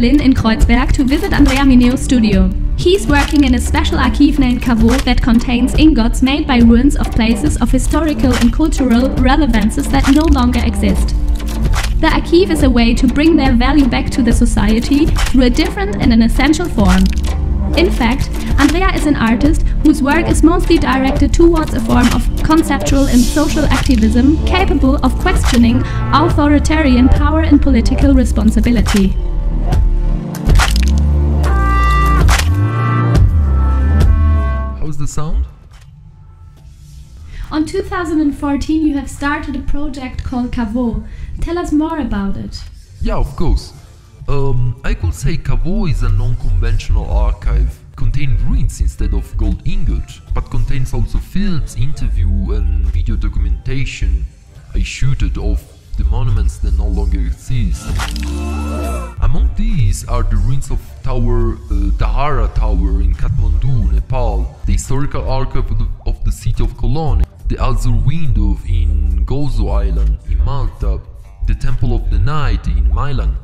Berlin in Kreutzberg to visit Andrea Mineo's studio. He's working in a special archive named Caveau that contains ingots made by ruins of places of historical and cultural relevances that no longer exist. The archive is a way to bring their value back to the society through a different and an essential form. In fact, Andrea is an artist whose work is mostly directed towards a form of conceptual and social activism capable of questioning authoritarian power and political responsibility. How's the sound? On 2014 you have started a project called Caveau. Tell us more about it. Yeah, of course. I could say Caveau is a non-conventional archive, containing ruins instead of gold ingot, but contains also films, interview and video documentation I shooted of the monuments that no longer exist. Among these are the ruins of Dahara Tower in Kathmandu, Nepal, the historical archive of the city of Cologne, the Azur Window in Gozo Island in Malta, the Temple of the Night in Milan,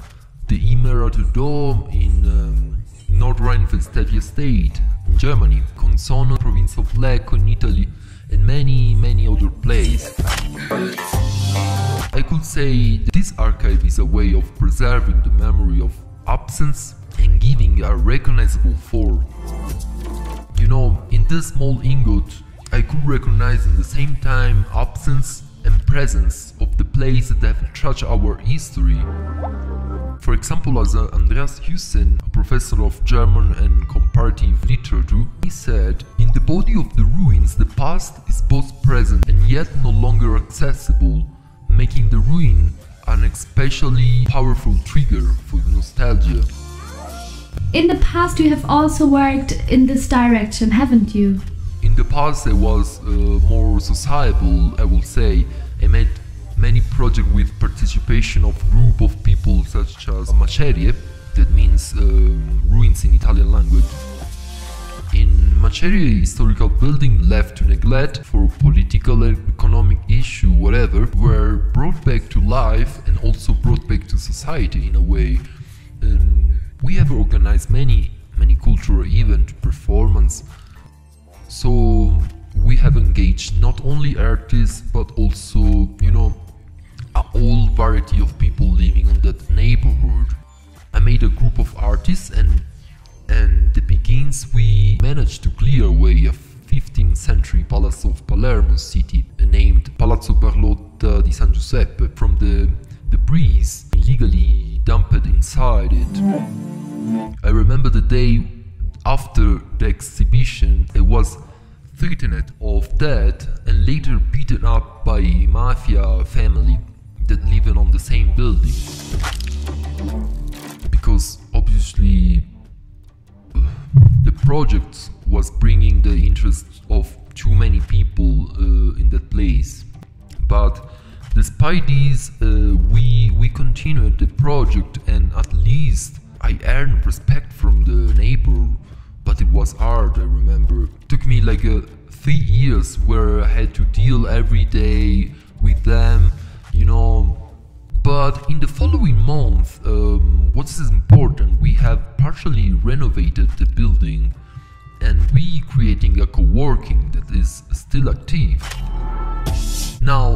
the Immeratu Dome in North Rhine-Westphalia state in Germany, Consono province of Lecco in Italy, and many other places. I could say that this archive is a way of preserving the memory of absence and giving a recognizable form. You know, in this small ingot, I could recognize in the same time absence and presence of the place that have touched our history. For example, as Andreas Hüssen, a professor of German and comparative literature, he said, "In the body of the ruins, the past is both present and yet no longer accessible, making the ruin an especially powerful trigger for nostalgia." In the past you have also worked in this direction, haven't you? In the past I was more sociable, I will say. I made many projects with participation of group of people such as MACERIE, that means ruins in Italian language. In MACERIE, historical buildings left to neglect for political and economic issue, whatever, were brought back to life and also brought back to society in a way. We have organized many cultural events, performance. So we have engaged not only artists but also, you know, a whole variety of people living in that neighborhood. I made a group of artists and the begins we managed to clear away a 15th century palace of Palermo city named Palazzo Barlotta di San Giuseppe from the debris illegally dumped inside it. I remember the day after the exhibition. I was threatened of death and later beaten up by mafia family that lived on the same building. Because obviously the project was bringing the interest of too many people in that place. But despite this, we continued the project, and at least I earned respect from the neighbor. But it was hard, I remember. It took me like 3 years where I had to deal every day with them, you know. But in the following month, what is important, we have partially renovated the building and we creating a co-working that is still active. Now,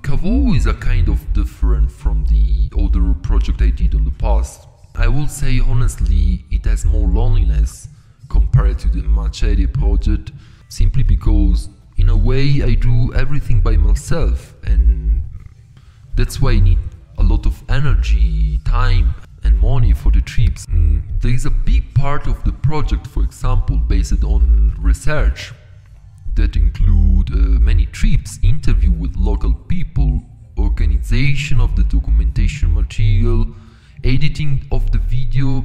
Caveau is a kind of different from the other project I did in the past. I will say honestly, it has more loneliness compared to the MACERIE project, simply because in a way I do everything by myself, and that's why I need a lot of energy, time and money for the trips. There is a big part of the project, for example, based on research that include many trips, interview with local people, organization of the documentation material, editing of the video,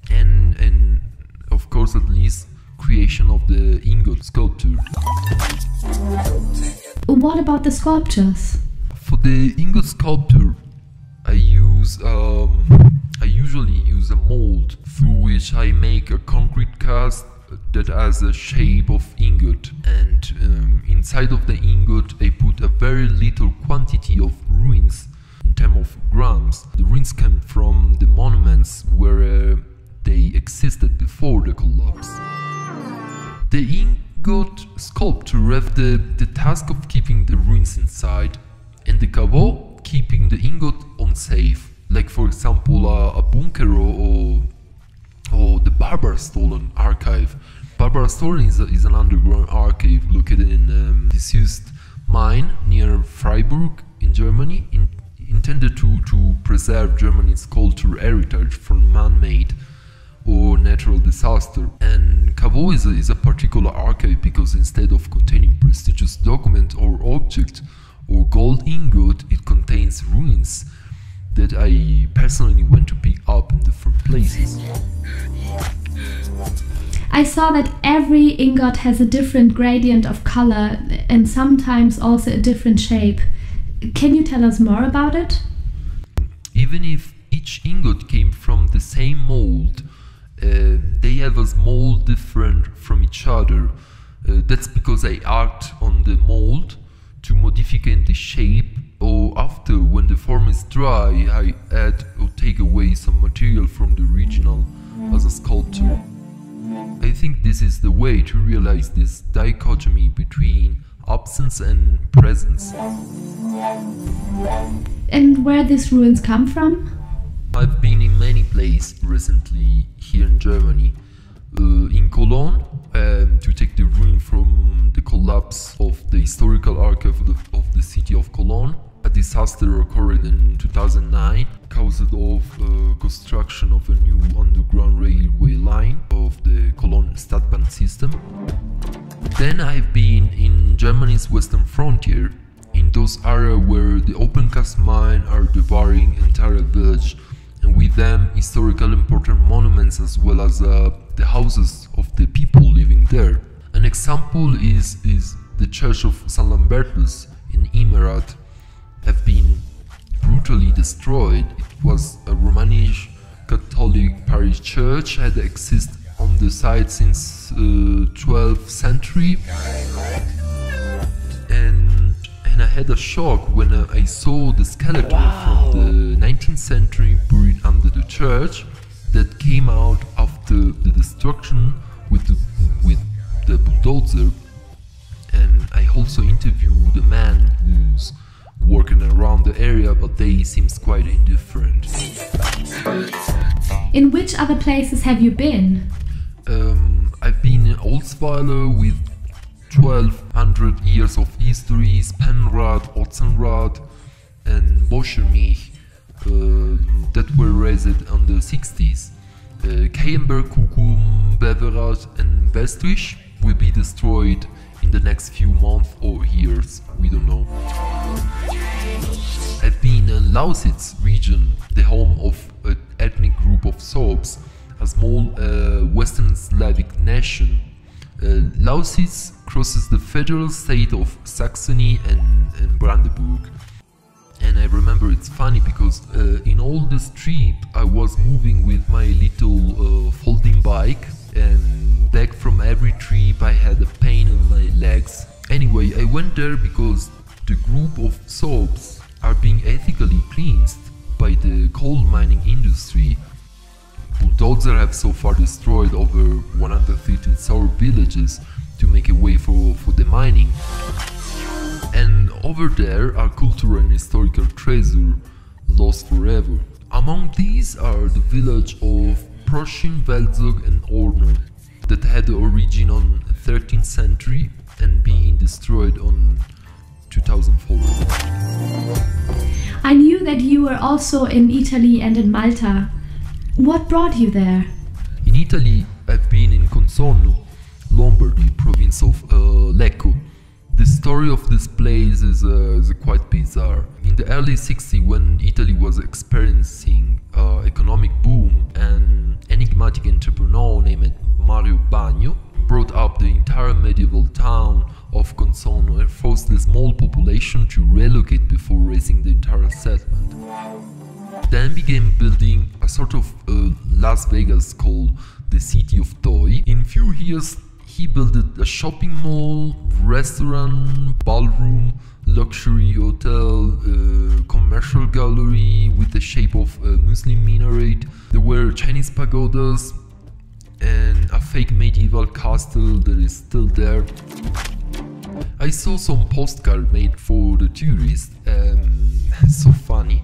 and of course at least creation of the ingot sculpture. What about the sculptures? For the ingot sculpture, I usually use a mold through which I make a concrete cast that has a shape of ingot, and inside of the ingot I put a very little quantity of ruins in terms of grams. The ruins came from the monuments where they existed before the collapse. The ingot sculptor have the task of keeping the ruins inside, and the Caveau keeping the ingot unsafe, like for example a bunker or the Barbara Stolen archive. Barbara Stolen is an underground archive located in a disused mine near Freiburg in Germany, intended to preserve Germany's cultural heritage from man-made or natural disaster. And Caveau is a particular archive because instead of containing prestigious document or object or gold ingot, it contains ruins that I personally went to pick up in different places. I saw that every ingot has a different gradient of color and sometimes also a different shape. Can you tell us more about it? Even if each ingot came from the same mold, they have a mold different from each other. That's because I act on the mold to modify the shape, or after, when the form is dry, I add or take away some material from the original as a sculptor. I think this is the way to realize this dichotomy between absence and presence. And where these ruins come from? I've been in many places recently here in Germany. In Cologne, to take the ruin from the collapse of the historical archive of the city of Cologne. A disaster occurred in 2009, caused of construction of a new underground railway line of the Cologne Stadtbahn system. Then I've been in Germany's western frontier, in those areas where the open cast mines are devouring entire village, and with them historical important monuments as well as the houses of the people living there. An example is the church of St. Lambertus in Emirat, have been brutally destroyed. It was a Romanish Catholic parish church, had existed on the site since 12th century, and I had a shock when I saw the skeleton from the 19th century buried under the church that came out after the destruction with the bulldozer. And I also interviewed the man who's working around the area, but they seems quite indifferent. In which other places have you been? I've been in Oldsweiler with 1200 years of history, Spenrad, Otzenrad and Boschemich that were raised in the 60s. Keienberg, Kukum, Beverad and Westrich will be destroyed in the next few months or years, we don't know. I've been in Lausitz region, the home of an ethnic group of Serbs, a small Western Slavic nation. Lausitz crosses the federal state of Saxony and Brandenburg. And I remember it's funny because in all this trip I was moving with my little folding bike, and back from every trip I had a pain in my legs. Anyway, I went there because the group of Serbs are being ethically cleansed by the coal mining industry. Bulldozers have so far destroyed over 150 Serb villages to make a way for the mining. And over there are cultural and historical treasures lost forever. Among these are the village of Proschin, Velzog and Orno that had the origin on 13th century and being destroyed on 2004. I knew that you were also in Italy and in Malta. What brought you there? In Italy, I've been in Consonno, Lombardy, province of Lecco. The story of this place is quite bizarre. In the early 60s, when Italy was experiencing economic boom, an enigmatic entrepreneur named Mario Bagno brought up the entire medieval town of Consonno and forced the small population to relocate before raising the entire settlement. Then began building a sort of Las Vegas called the City of Toy. In few years he built a shopping mall, restaurant, ballroom, luxury hotel, commercial gallery with the shape of a Muslim minaret. There were Chinese pagodas and a fake medieval castle that is still there. I saw some postcard made for the tourists. So funny.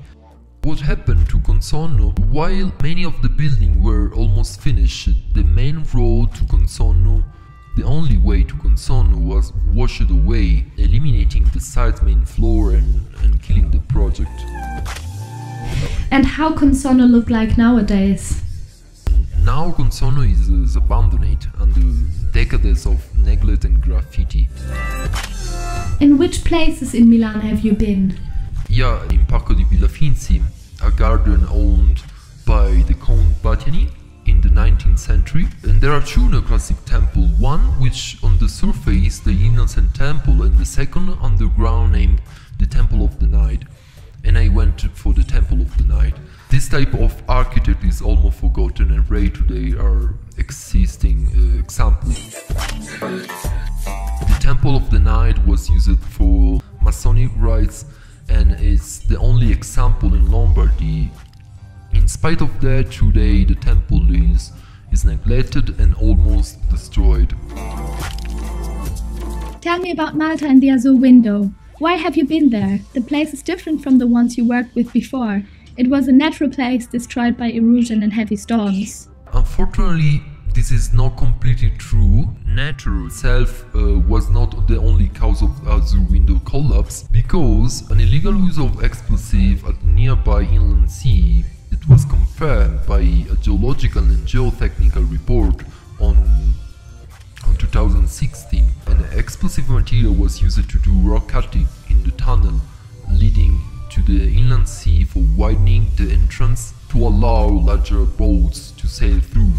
What happened to Consonno? While many of the buildings were almost finished, the main road to Consonno, the only way to Consonno, was washed away, eliminating the site's main floor and killing the project. And how Consonno look like nowadays? Now Consonno is abandoned under decades of neglect and graffiti. In which places in Milan have you been? Yeah, in Parco di Villa Finzi, a garden owned by the Count Battiani in the 19th century. And there are two neoclassic temples, one which on the surface the Innocent Temple, and the second underground named the Temple of the Night. And I went for the Temple of the Night. This type of architect is almost forgotten, and rare today are existing examples. The Temple of the Night was used for Masonic rites and is the only example in Lombardy. In spite of that, today the temple is neglected and almost destroyed. Tell me about Malta and the Azure window. Why have you been there? The place is different from the ones you worked with before. It was a natural place destroyed by erosion and heavy storms. Unfortunately, this is not completely true. Nature itself was not the only cause of Azure window collapse, because an illegal use of explosive at nearby inland sea, it was confirmed by a geological and geotechnical report on 2016. An explosive material was used to do rock cutting in the tunnel leading to the inland sea for widening the entrance to allow larger boats to sail through.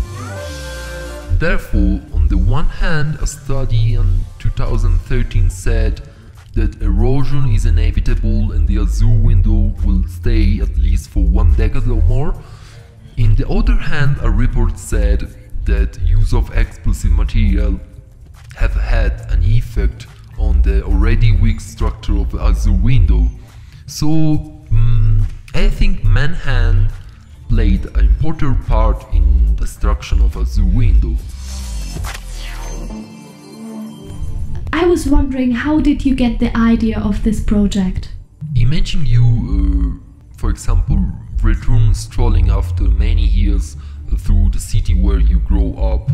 Therefore, on the one hand, a study in 2013 said that erosion is inevitable and the Azure window will stay at least for 1 decade or more. On the other hand, a report said that use of explosive material have had an effect on the already weak structure of the Azure window. So, I think manhand played an important part in the destruction of Azure window. I was wondering, how did you get the idea of this project? Imagine you, for example, return strolling after many years through the city where you grow up.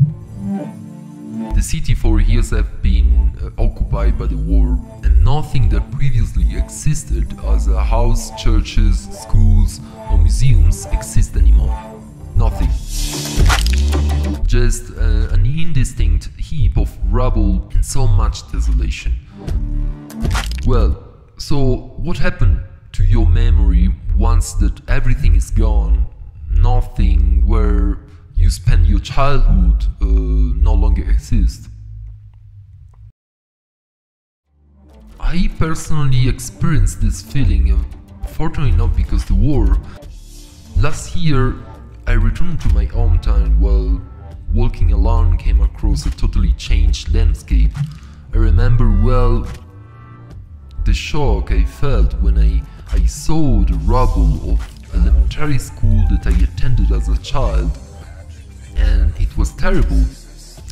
The city for years have been occupied by the war, and nothing that previously existed as a house, churches, schools or museums exist anymore. Nothing. Just an indistinct heap of rubble and so much desolation. Well, so what happened to your memory once that everything is gone? Nothing where you spent your childhood no longer exists. I personally experienced this feeling, fortunately not because of the war. Last year I returned to my hometown while walking along came across a totally changed landscape. I remember well the shock I felt when I saw the rubble of elementary school that I attended as a child, and it was terrible.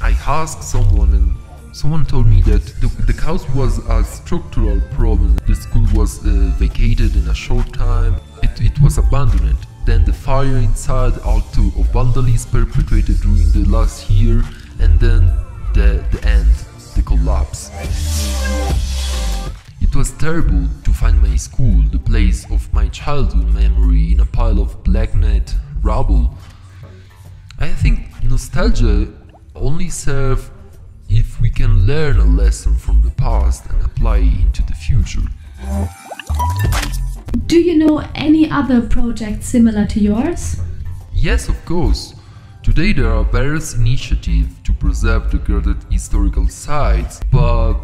I asked someone and someone told me that the cause was a structural problem. The school was vacated in a short time. It was abandoned. Then the fire inside, act of vandalism perpetrated during the last year, and then the end, the collapse. It was terrible to find my school, the place of my childhood memory, in a pile of blackened rubble. I think nostalgia only serves if we can learn a lesson from the past and apply it into the future. Do you know any other projects similar to yours? Yes, of course. Today there are various initiatives to preserve degraded historical sites, but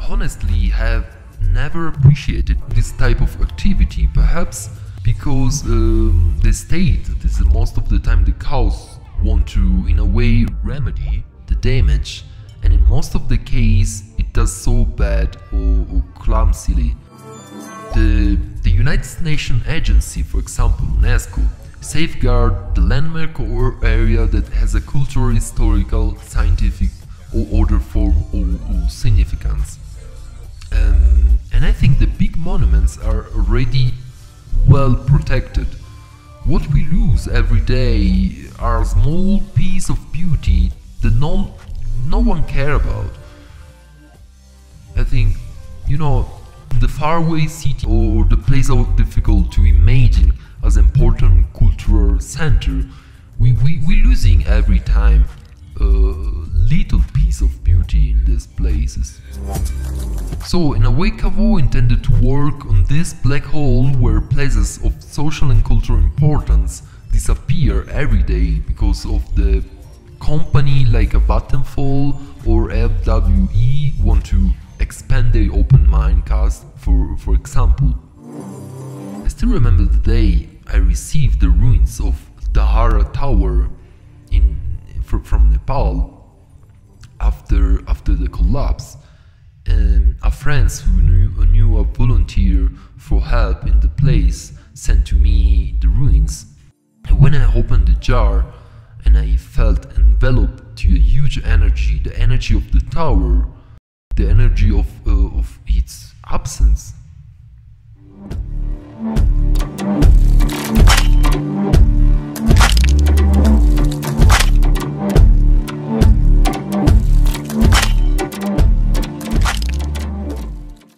honestly have never appreciated this type of activity, perhaps because the state, this is most of the time the cause, want to in a way remedy the damage, and in most of the case it does so bad or clumsily. The United Nations agency, for example, UNESCO, safeguard the landmark or area that has a cultural, historical, scientific or other form or significance. And I think the big monuments are already well protected. What we lose every day are a small piece of beauty that no one care about. I think, you know, the faraway city or the place so difficult to imagine as important cultural center, we losing every time a little piece of beauty in these places. So in a way, Caveau intended to work on this black hole where places of social and cultural importance disappear every day because of the company like a Vattenfall or FWE want to expand their open Minecast, for example. I still remember the day I received the ruins of Dahara Tower from Nepal after the collapse, and a friend who knew a volunteer for help in the place sent to me the ruins. And when I opened the jar and I felt enveloped to a huge energy, the energy of the tower, the energy of its absence,